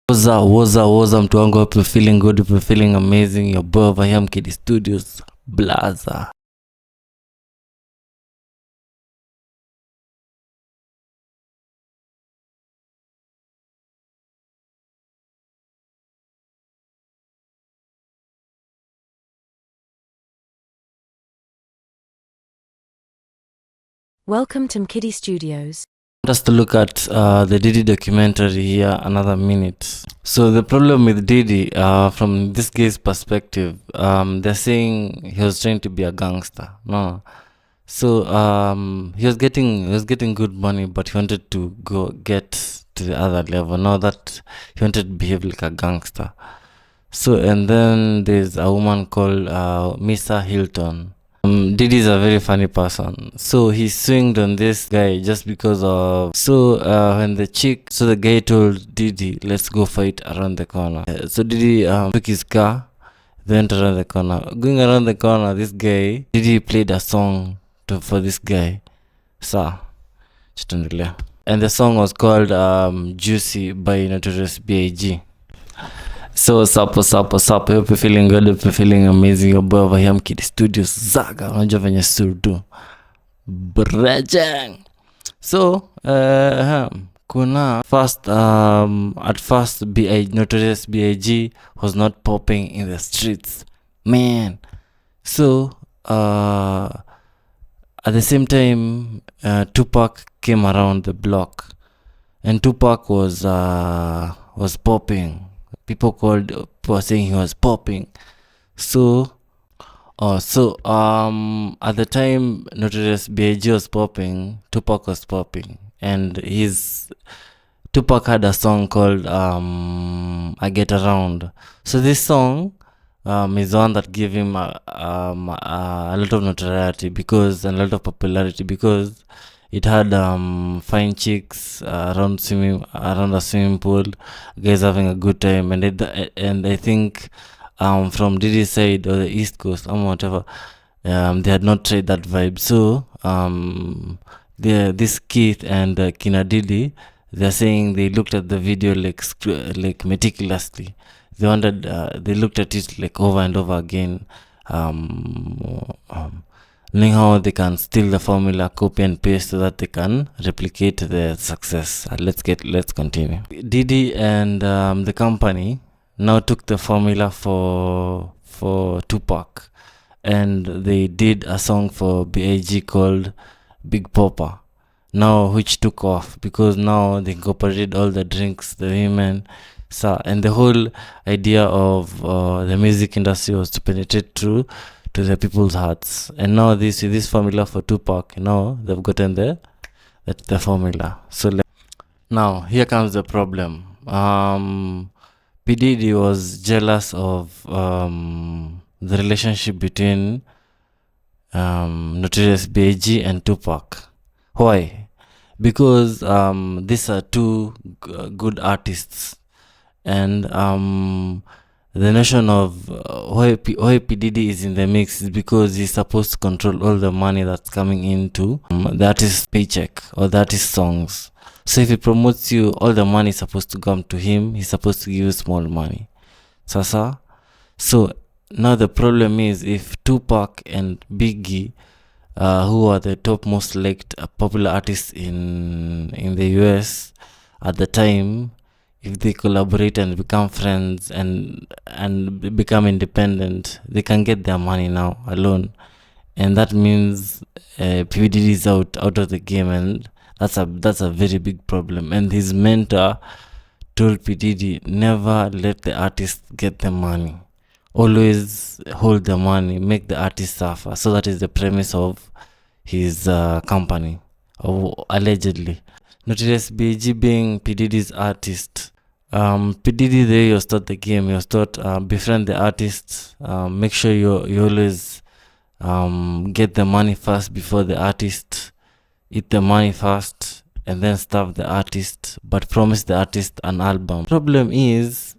Woza mtu wangu, hope you're feeling good, hope you're feeling amazing. Your boy over here, Kiddy Studios, blaza. Welcome to Kiddy Studios. Just to look at the Diddy documentary here another minute. So the problem with Diddy, from this guy's perspective, they're saying he was trying to be a gangster. No. So he was getting good money, but he wanted to get to the other level. Now that he wanted to behave like a gangster. So and then there's a woman called Misa Hilton. Diddy is a very funny person. So he swinged on this guy just because of. So when the guy told Diddy, let's go fight around the corner. So Diddy took his car, went around the corner. Going around the corner, this guy, Diddy played a song for this guy. And the song was called Juicy by Notorious B.I.G. So what's up? I hope you're feeling good, hope you're feeling amazing. Your boy over here, Kiddy Studios, Zaga. Unajua venye surdu Brejeng. So kuna at first Notorious B.I.G. was not popping in the streets, man. So at the same time, Tupac came around the block, and Tupac was popping. People were saying he was popping. So at the time Notorious B.I.G. was popping, Tupac was popping, and Tupac had a song called I Get Around. So this song is the one that gave him a lot of notoriety and a lot of popularity, because it had fine chicks around a swimming pool, guys having a good time, and I think from Diddy's side or the East Coast or whatever, they had not tried that vibe. So this Keith and Kina Diddy, they're saying they looked at the video like meticulously. They looked at it like over and over again, knowing how they can steal the formula, copy and paste, so that they can replicate their success. Let's continue. Diddy and the company now took the formula for Tupac, and they did a song for B.I.G. called Big Poppa, now which took off because now they incorporated all the drinks, the women. So, and the whole idea of the music industry was to penetrate through to the people's hearts. And now this formula for Tupac, now they've gotten the formula. So now here comes the problem. P. Diddy was jealous of the relationship between Notorious B.I.G. and Tupac. Why? Because these are two good artists, and the notion of why P. Diddy is in the mix is because he's supposed to control all the money that's coming into the artist's paycheck or the artist's songs. So if he promotes you, all the money is supposed to come to him. He's supposed to give you small money. So now the problem is, if Tupac and Biggie, who are the top most liked popular artists in the US at the time, if they collaborate and become friends and become independent, they can get their money now alone, and that means P. Diddy is out of the game, and that's a very big problem. And his mentor told P. Diddy, never let the artist get the money, always hold the money, make the artist suffer. So that is the premise of his company, allegedly. Notorious B.I.G. being P. Diddy's artist. P. Diddy there, you start the game, you start befriend the artists, make sure you always get the money first before the artist, eat the money first, and then starve the artist, but promise the artist an album. Problem is,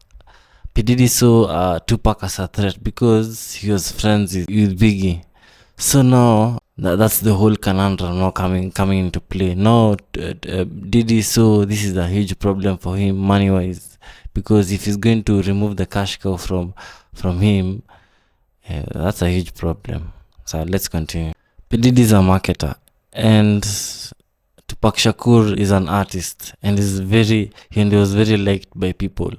P. Diddy saw Tupac as a threat because he was friends with Biggie. So now that's the whole conundrum now coming into play. Now Diddy saw this is a huge problem for him money wise. because if he's going to remove the cash cow from him, that's a huge problem. So let's continue. P. Diddy is a marketer, and Tupac Shakur is an artist, and he was very liked by people.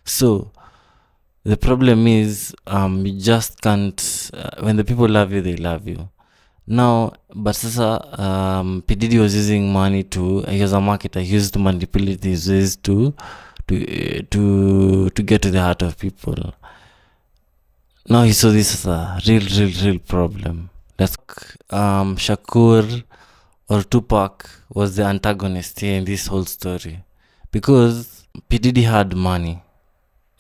So the problem is, you just can't. When the people love you, they love you. Now, but sasa, P. Diddy was using money he was a marketer. He used to manipulate his ways to get to the heart of people. Now he saw this as a real problem. Shakur or Tupac was the antagonist here in this whole story, because P. Diddy had money,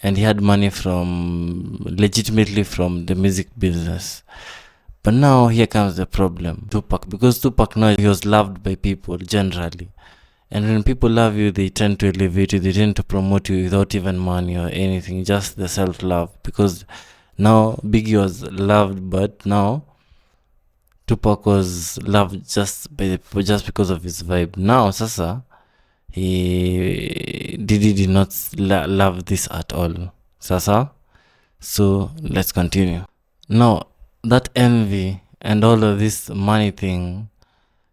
and he had money legitimately from the music business. But now here comes the problem. Tupac, because Tupac now he was loved by people generally. And when people love you, they tend to elevate you, they tend to promote you without even money or anything, just the self-love. Because now Biggie was loved, but now Tupac was loved just because of his vibe. Now Sasa, Diddy did not love this at all. Sasa, so let's continue. Now, that envy and all of this money thing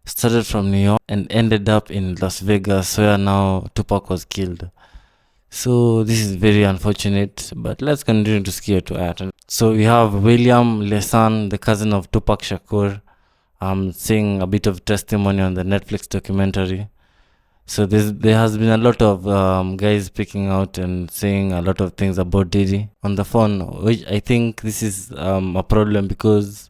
started from New York and ended up in Las Vegas, where now Tupac was killed. So this is very unfortunate, but let's continue to scare to art. So we have William Lesan, the cousin of Tupac Shakur, saying a bit of testimony on the Netflix documentary. So there has been a lot of guys picking out and saying a lot of things about Diddy on the phone, which I think this is a problem, because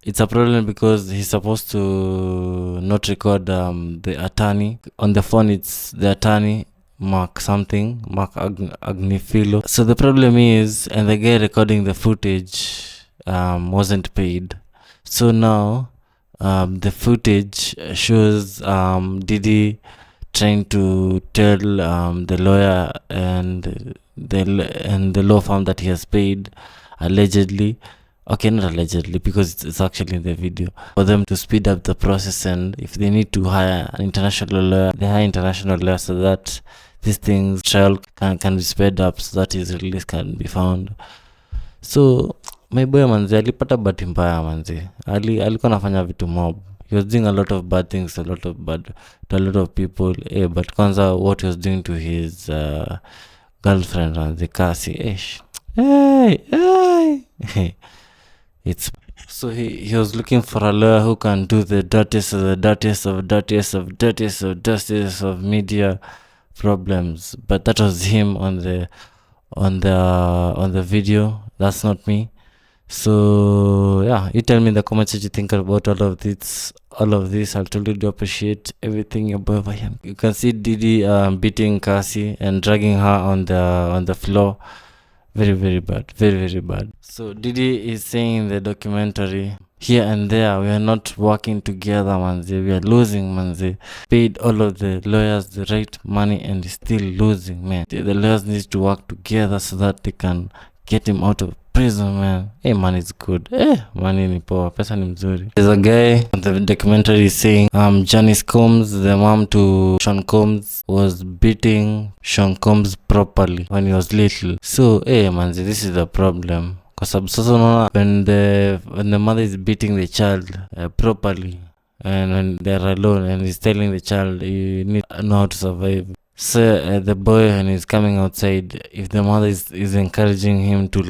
it's a problem because he's supposed to not record the attorney. On the phone, it's the attorney, Mark Agnifilo. So the problem is, and the guy recording the footage wasn't paid. So now the footage shows Diddy trying to tell the lawyer and the law firm that he has paid, allegedly. Okay, not allegedly, because it's actually in the video, for them to speed up the process, and if they need to hire an international lawyer, they hire international lawyer, so that these things trial can be sped up, so that his release can be found. So my boy manzi alipata bahati mbaya manzi. Alikuwa anafanya vitu mob. He was doing a lot of bad things, to a lot of people. But kwanza what he was doing to his girlfriend, the Cassie. Hey. It's so he was looking for a lawyer who can do the dirtiest of media problems. But that was him on the video. That's not me. So yeah, you tell me in the comments what you think about all of this. I'll totally do appreciate everything above him. You can see Diddy beating Cassie and dragging her on the floor. Very bad, very bad. So Diddy is saying in the documentary, here and there, we are not working together, manzi. We are losing, manzi. Paid all of the lawyers the right money and still losing, man. The lawyers need to work together so that they can get him out of prison, man. Hey, money is good. Money ni poa, pesa ni mzuri. There's a guy on the documentary saying Janice Combs, the mom to Sean Combs, was beating Sean Combs properly when he was little. So manzi, this is the problem. Because when the mother is beating the child properly, and when they're alone and he's telling the child, you need to know how to survive. So the boy, when he's coming outside, if the mother is encouraging him to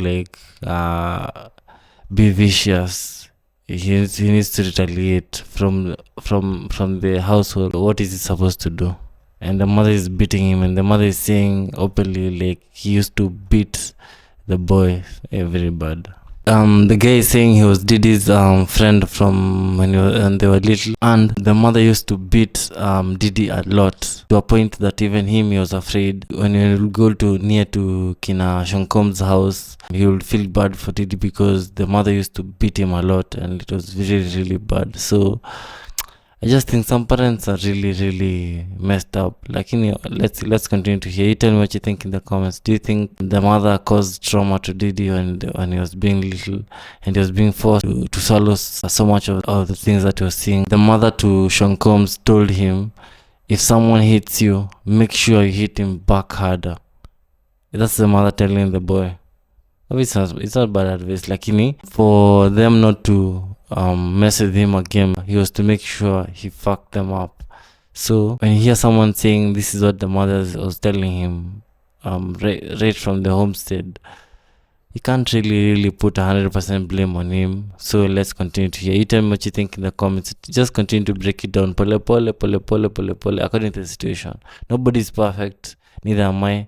be vicious, he needs to retaliate from the household. What is he supposed to do? And the mother is beating him, and the mother is saying openly he used to beat the boy. Very bad. The guy is saying he was Diddy's friend from when they were little, and the mother used to beat Diddy a lot, to a point that even he was afraid. When he would go near to Kina Sean Combs' house, he would feel bad for Diddy because the mother used to beat him a lot, and it was really bad. So I just think some parents are really messed up. Let's continue to hear. You tell me what you think in the comments. Do you think the mother caused trauma to Diddy when he was being little and he was being forced to swallow so much of the things that he was seeing? The mother to Sean Combs told him, if someone hits you, make sure you hit him back harder. That's the mother telling the boy. It's not bad advice. Lakini, for them not to mess with him again, he was to make sure he fucked them up. So when you hear someone saying this is what the mother was telling him, right from the homestead, you can't really put 100% blame on him. So let's continue to hear. You tell me what you think in the comments. Just continue to break it down. Pole, according to the situation. Nobody's perfect. Neither am I.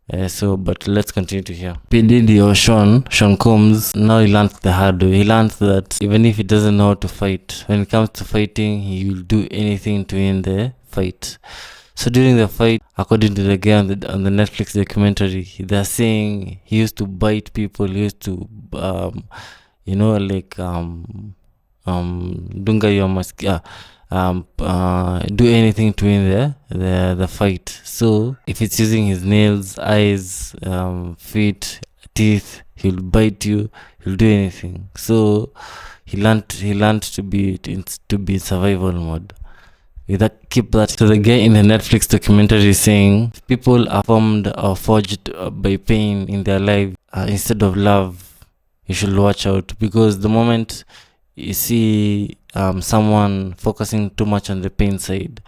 But let's continue to hear. P. Diddy or Sean Combs, now he learned the hard way. He learned that even if he doesn't know how to fight, when it comes to fighting, he will do anything to win the fight. So during the fight, according to the guy on the Netflix documentary, they're saying he used to bite people. He used to, dunga your mask, do anything to win the fight. So if it's using his nails, eyes, feet, teeth, he'll bite you. He'll do anything. So he learned to be in survival mode. Keep that. So the guy in the Netflix documentary is saying people are formed or forged by pain in their life instead of love. You should watch out, because the moment you see someone focusing too much on the pain side,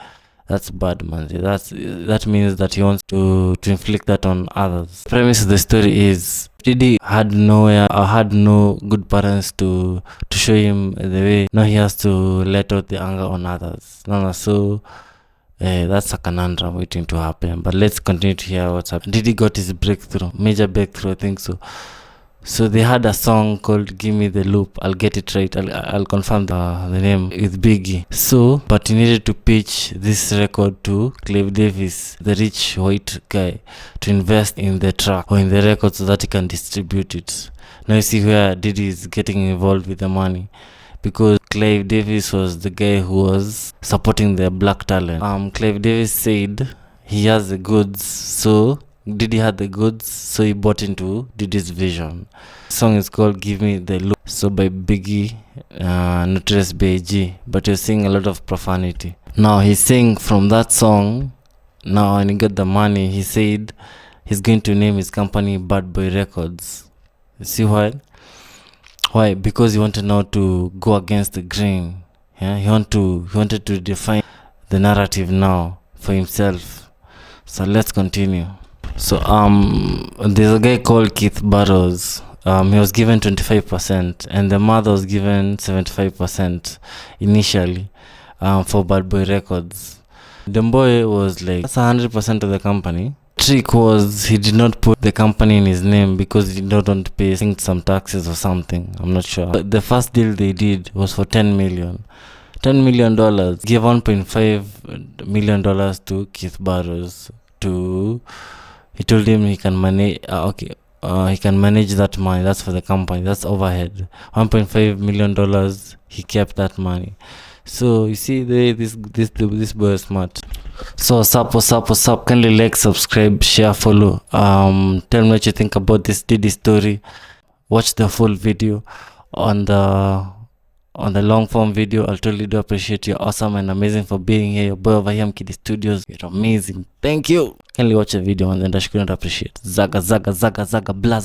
that's bad, man. That means that he wants to inflict that on others. The premise of the story is Diddy had no good parents to show him the way. Now he has to let out the anger on others. So that's a conundrum waiting to happen. But let's continue to hear what's happening. Diddy got his major breakthrough, I think so. So they had a song called "Give Me the Loop." I'll get it right. I'll confirm the name with Biggie. So, but he needed to pitch this record to Clive Davis, the rich white guy, to invest in the track or in the record so that he can distribute it. Now you see where Diddy is getting involved with the money, because Clive Davis was the guy who was supporting the black talent. Clive Davis said he has the goods, so Diddy had the goods, so he bought into Diddy's vision. The song is called "Give Me the Loop," so by Biggie, Notorious B.I.G., but you're seeing a lot of profanity. Now he's saying from that song, now when he got the money, he said he's going to name his company Bad Boy Records. You see why? Why? Because he wanted now to go against the grain. Yeah, he wanted to define the narrative now for himself. So let's continue. So there's a guy called Keith Barrows. He was given 25%, and the mother was given 75% initially for Bad Boy Records. The boy was like, that's 100% of the company. Trick was he did not put the company in his name because he did not want to pay some taxes or something. I'm not sure. But the first deal they did was for $10 million. $10 million. Give $1.5 million to Keith Barrows he told him he can manage. He can manage that money. That's for the company. That's overhead. $1.5 million. He kept that money. So you see, this boy is smart. So what's up? Kindly like, subscribe, share, follow. Tell me what you think about this Diddy story. Watch the full video on the long form video. I'll totally do appreciate you. Awesome and amazing for being here. Your boy over here, Kiddy Studios. You're amazing. Thank you. Kindly watch the video and then I should appreciate. Zaga blast.